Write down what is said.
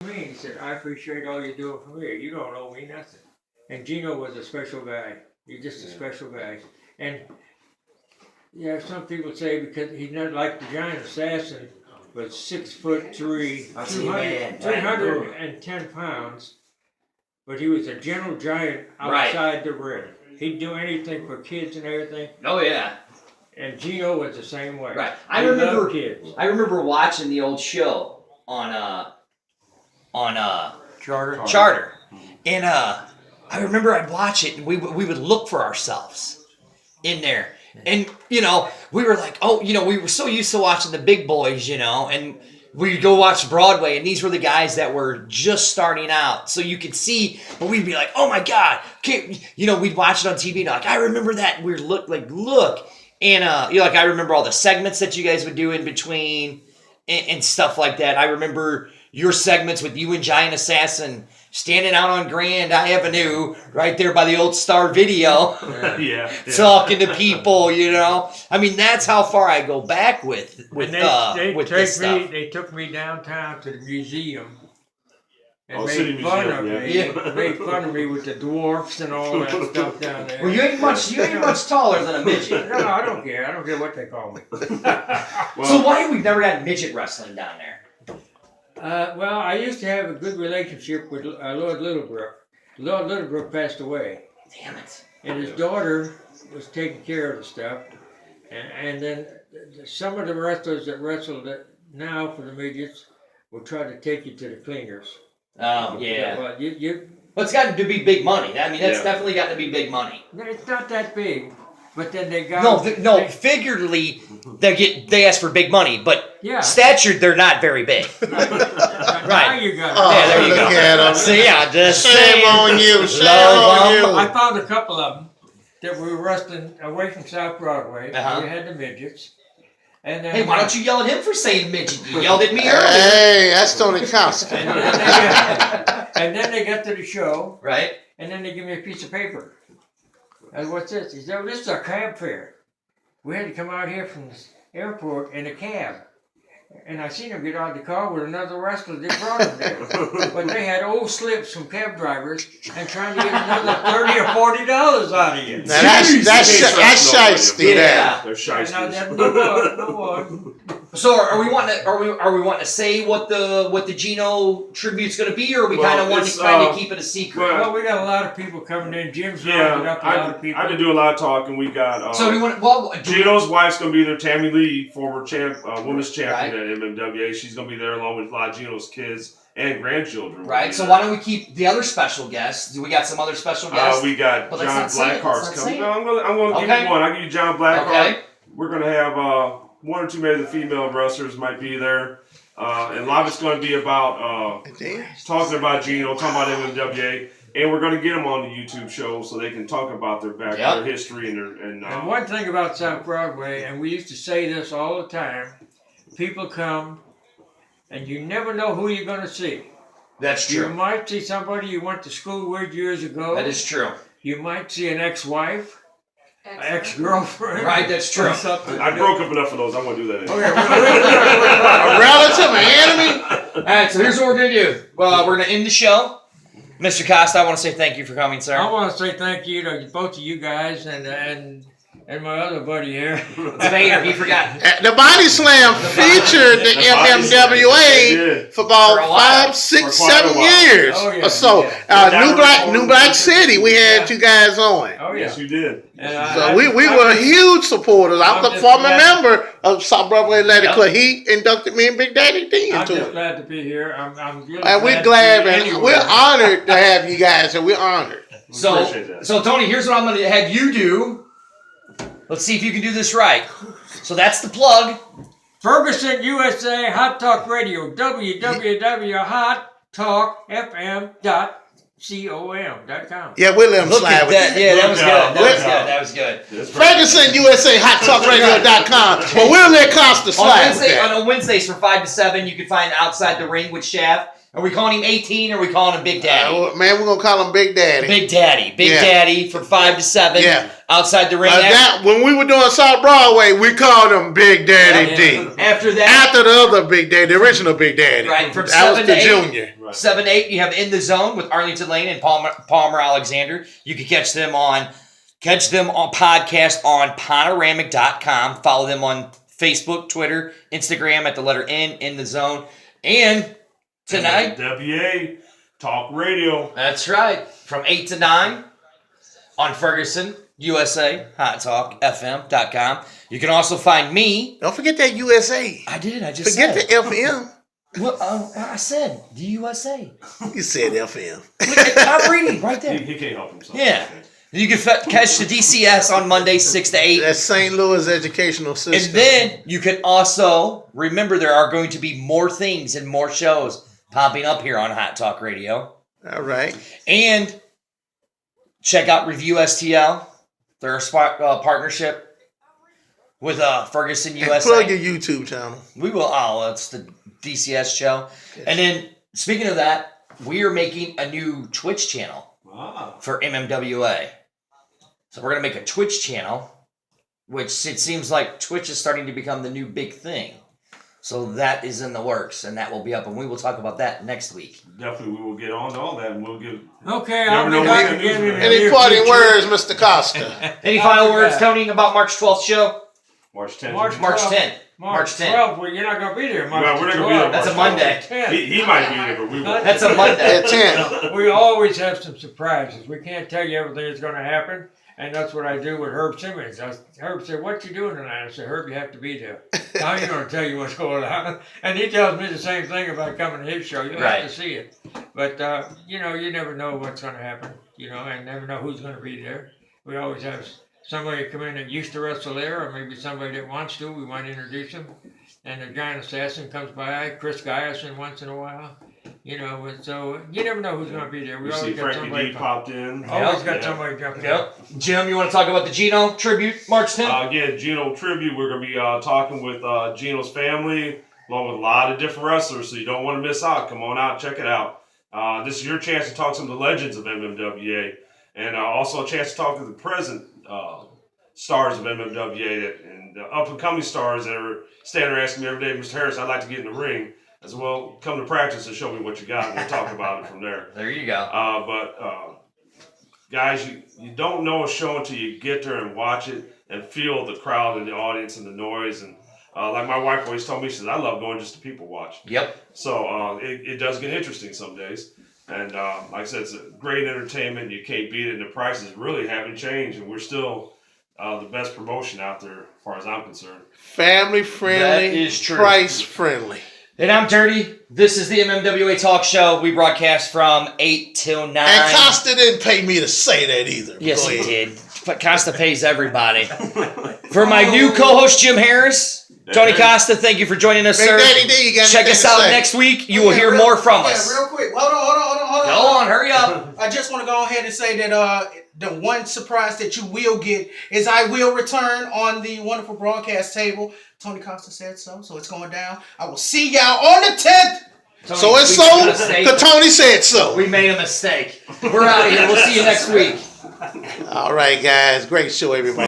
Me, he said, I appreciate all you're doing for me. You don't owe me nothing. And Gino was a special guy. He's just a special guy. And yeah, some people say because he's not like the giant assassin, but 6'3", 310 pounds. But he was a gentle giant outside the ring. He'd do anything for kids and everything. Oh yeah. And Gino was the same way. Right. I remember kids. I remember watching the old show on Charter. And I remember I'd watch it and we would look for ourselves in there. And, you know, we were like, oh, you know, we were so used to watching the big boys, you know, and we'd go watch Broadway, and these were the guys that were just starting out. So you could see, but we'd be like, oh my God. You know, we'd watch it on TV, and like, I remember that. And we'd look. And, you know, like, I remember all the segments that you guys would do in between and stuff like that. I remember your segments with you and Giant Assassin standing out on Grand Avenue right there by the old Star Video. Yeah. Talking to people, you know. I mean, that's how far I go back with this stuff. They took me downtown to the museum and City made fun Museum, of me. Made fun of me with the dwarfs and all that stuff down there. Well, you ain't much taller than a midget. No, I don't care. I don't care what they call me. So why have we never had midget wrestling down there? Well, I used to have a good relationship with Lord Littlebrook. Lord Littlebrook passed away. Damn it. And his daughter was taking care of the stuff. And then some of the wrestlers that wrestled now for the midgets will try to take you to the cleaners. Oh, yeah. Well, Well, it's got to be big money. I mean, that's definitely got to be big money. It's not that big. But then they got figuratively they ask for big money, but yeah. Stature they're not very big. Right. Now you got it. Oh, yeah, there you go. Look at 'em. So yeah, just Shame on you. Shame on you. I found a couple of them that were wrestling away from South Broadway. Uh-huh. You had the midgets. And then, hey, why don't you yell at him for saying midget? You yelled at me earlier. Hey, that's Tony Costa. And then they got to the show. Right. And then they give me a piece of paper. And what's this? He said, this is a cab fare. We had to come out here from the airport in a cab. And I seen him get out of the car with another wrestler that brought him there. But they had old slips from cab drivers and trying to get another $30 or $40 out of you. Now that's shiesty. Yeah. They're No one. So are we wanting to say what the Gino tribute's going to be, or are we kind of wanting to keep it a secret? Well, we got a lot of people coming in. Jim's rounded up a lot of people. I've been doing a lot of talking. We got so we want Gino's wife's going to be there. Tammy Lee, former women's champion right. at MMWA. She's going to be there along with a lot of Gino's kids and grandchildren. Right. So why don't we keep the other special guests? Do we got some other special guests? We got John Blackheart's coming. No, I'm going to give you one. I'll give you John Blackheart. Okay. We're going to have one or two maybe the female wrestlers might be there. And a lot of it's going to be about talking about Gino, talking about MMWA. And we're going to get them on the YouTube show so they can talk about their history and one thing about South Broadway, and we used to say this all the time, people come and you never know who you're going to see. That's true. You might see somebody you went to school with years ago. That is true. You might see an ex-wife, ex-girlfriend. Right, that's true. I broke up enough of those. I won't do that anymore. A relative, an enemy. All right, so here's what we're going to do. We're going to end the show. Mr. Costa, I want to say thank you for coming, sir. I want to say thank you to both of you guys and my other buddy here. Vader, he forgot. The Body Slam featured the MMWA for about 5, 6, 7 years or so. New Black City, we had you guys on. Oh, yeah. Yes, you did. So we were huge supporters. I was a former member of South Broadway Athletic Club. He inducted me and Big Daddy D into it. I'm just glad to be here. I'm really and we're glad and we're honored to have you guys, and we're honored. So Tony, here's what I'm going to have you do. Let's see if you can do this right. So that's the plug. Ferguson, USA, Hot Talk Radio, www.hottalkfm.com. Yeah, we'll let him slide with that. Yeah, that was good. Ferguson, USA, HotTalkRadio.com. But we'll let Costa slide with that. On Wednesdays from 5 to 7, you can find Outside the Ring with Shaft. Are we calling him 18 or are we calling him Big Daddy? Man, we're going to call him Big Daddy. Big Daddy. Big Daddy from 5 to 7 outside the ring. When we were doing South Broadway, we called him Big Daddy D. After that. After the other Big Daddy, the original Big Daddy. Right. From that 7 was the to 8. junior. Right. 7 to 8, you have In the Zone with Arlington Lane and Palmer Alexander. You can catch them on podcast on panoramic.com. Follow them on Facebook, Twitter, Instagram at the letter N, In the Zone. And tonight, MMWA Talk Radio. That's right. From 8 to 9 on Ferguson, USA, Hot Talk, FM.com. You can also find me. Don't forget that USA. I did. I just forget said. the FM. Well, I said the USA. You said FM. I'm reading right there. He can't help himself. Yeah. You can catch the DCS on Monday, 6 to 8. That's St. Louis educational system. And then you can also remember there are going to be more things and more shows popping up here on Hot Talk Radio. All right. And check out Review STL. They're a partnership with Ferguson USA. And plug your YouTube channel. We will. Oh, it's the DCS show. Yes. And then speaking of that, we are making a new Twitch channel for MMWA. So we're going to make a Twitch channel, which it seems like Twitch is starting to become the new big thing. So that is in the works, and that will be up, and we will talk about that next week. Definitely, we will get on to all that, and we'll give... Okay, I'll be back again. Any parting words, Mr. Costa? Any final words, Tony, about March 12th show? March 10th. March 10th. March 12th. Well, you're not going to be there. March we're not going to be there. That's a Monday. He might be there, but we won't. That's a Monday. At 10. We always have some surprises. We can't tell you everything that's going to happen. And that's what I do with Herb Simmons. Herb said, "What you doing tonight?" I said, "Herb, you have to be there. How you going to tell you what's going on?" And he tells me the same thing about coming to his show. You'll have to see it. But, you never know what's going to happen, and never know who's going to be there. We always have somebody come in that used to wrestle there, or maybe somebody that wants to. We might introduce them. And the Giant Assassin comes by, Chris Guyerson once in a while. So you never know who's going to be there. We you always see got Frankie somebody D popped in. Always got somebody jumping in. Jim, you want to talk about the Gino tribute March 10th? Again, Gino tribute. We're going to be talking with Gino's family, along with a lot of different wrestlers, so you don't want to miss out. Come on out, check it out. This is your chance to talk to some of the legends of MMWA, and also a chance to talk to the present stars of MMWA and up-and-coming stars that are standing there asking me every day, "Mr. Harris, I'd like to get in the ring." I said, "Well, come to practice and show me what you got, and we'll talk about it from there." There you go. But guys, you don't know a show until you get there and watch it and feel the crowd and the audience and the noise. And like my wife always told me, she says, "I love going just to people watch." Yep. So it does get interesting some days. And like I said, it's a great entertainment. You can't beat it. And the prices really haven't changed. And we're still the best promotion out there as far as I'm concerned. Family friendly. That is true. Price friendly. And I'm Dirty. This is the MMWA Talk Show. We broadcast from 8 till 9. And Costa didn't pay me to say that either. Yes, he did. But Costa pays everybody. For my new co-host, Jim Harris, Tony Costa, thank you for joining us, sir. Daddy D, you got Check us out next week. You will hear more from us. Real quick. Hold on. Go on, hurry up. I just want to go ahead and say that the one surprise that you will get is I will return on the wonderful broadcast table. Tony Costa said so it's going down. I will see y'all on the 10th. Tony, so it's so, because Tony said so. We made a mistake. We're out of here. We'll see you next week. All right, guys. Great show, everybody.